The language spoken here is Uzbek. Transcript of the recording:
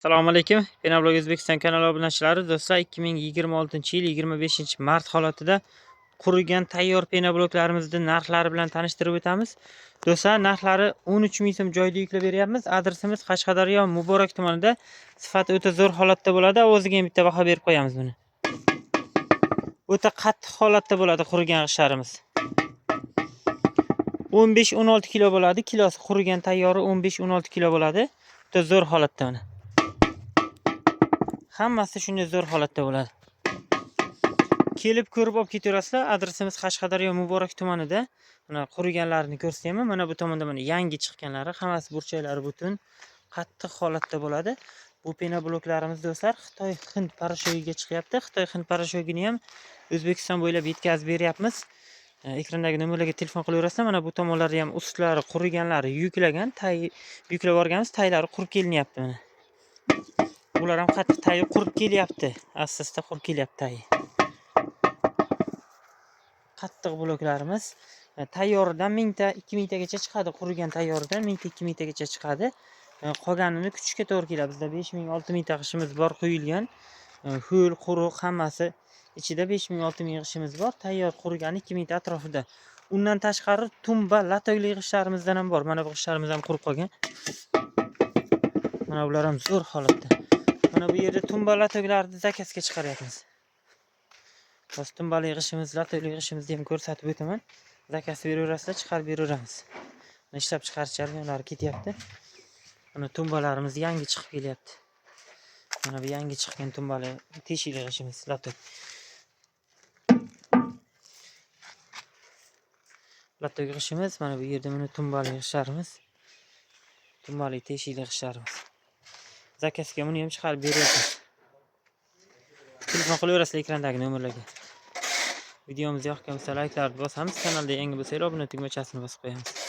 Assalomu alaykum. Penoblog O'zbekiston kanali obunachilari, do'stlar, 2026-yil 25-mart holatida qurigan tayyor penobloklarimizni narxlari bilan tanishtirib o'tamiz. Do'stlar, narxlari 13 ming so'm joyda yuklab beryapmiz. Adresimiz Qashqadaryo Muborak tumanida. Sifati o'ta zo'r holatda bo'ladi. O'ziga ham bitta baho berib qo'yamiz buni. O'ta qattiq holatda bo'ladi qurigan g'ishtlarimiz. 15-16 kilo bo'ladi. Kilosi qurigan tayyori 15-16 kilo bo'ladi. O'ta zo'r holatda mana. Hammasi shunday zo'r holatda bo'ladi. Kelib ko'rib olib ketaverasizlar. Adresimiz Qashqadaryo Muborak tumanida. Mana quriganlarini ko'rsatayman. Mana bu tomonda mana yangi chiqqanlari, hammasi burchaklari butun, qattiq holatda bo'ladi. Bu penobloklarimiz do'stlar Xitoy Hind parashogiga chiqyapti. Xitoy Hind parashogini ham O'zbekiston bo'ylab yetkazib beryapmiz. Ekrandagi nomerlarga telefon qilaverasizlar. Mana bu tomonlari ham ustlari quriganlari yuklagan, yuklab borganmiz, taylari qurib kelinyapti mana. Ular ham qattiq tayi qurib kelyapti. Asta-asta qurib kelyapti tayi. Qattiq bloklarimiz tayyoridan 1000 ta, 2000 tagacha chiqadi. Qurigan tayyoridan 1000 ta, 2000 tagacha chiqadi. Qolganini kutishga to'g'ri keladi. Bizda 5000, 6000 ta g'ishimiz bor qo'yilgan. Ho'l, quruq hammasi ichida 5000, 6000 g'ishimiz bor. Tayyor qurgani 2000 ta atrofida. Undan tashqari tumba, latoyli g'ishlarimizdan ham bor. Mana bu g'ishlarimiz ham qurib qolgan. Mana bular ham zo'r holatda. Mana bu yerda tumba latoylarni zakasga chiqaryapmiz. Biz tumbali g'ishimiz, latoyli g'ishimizni ham ko'rsatib o'taman. Zakasni beraverasizlar, chiqarib beraveramiz. Mana ishlab chiqarish jarayonlari ketyapti. Mana tumbalarimiz yangi chiqib kelyapti. Mana bu yangi chiqqan tumbali teshikli g'ishimiz, latoy. Latoy g'ishimiz, mana bu yerda mana tumbali g'ishlarimiz. Tumbali teshikli g'ishlarimiz. Zakasga buni ham chiqarib beryapmiz. Telefon qilaverasizlar ekrandagi nomerlarga. Videomiz yoqqan bo'lsa, like'larni bosamiz, kanalda yangi bo'lsangiz obuna tugmachasini bosib qo'yamiz.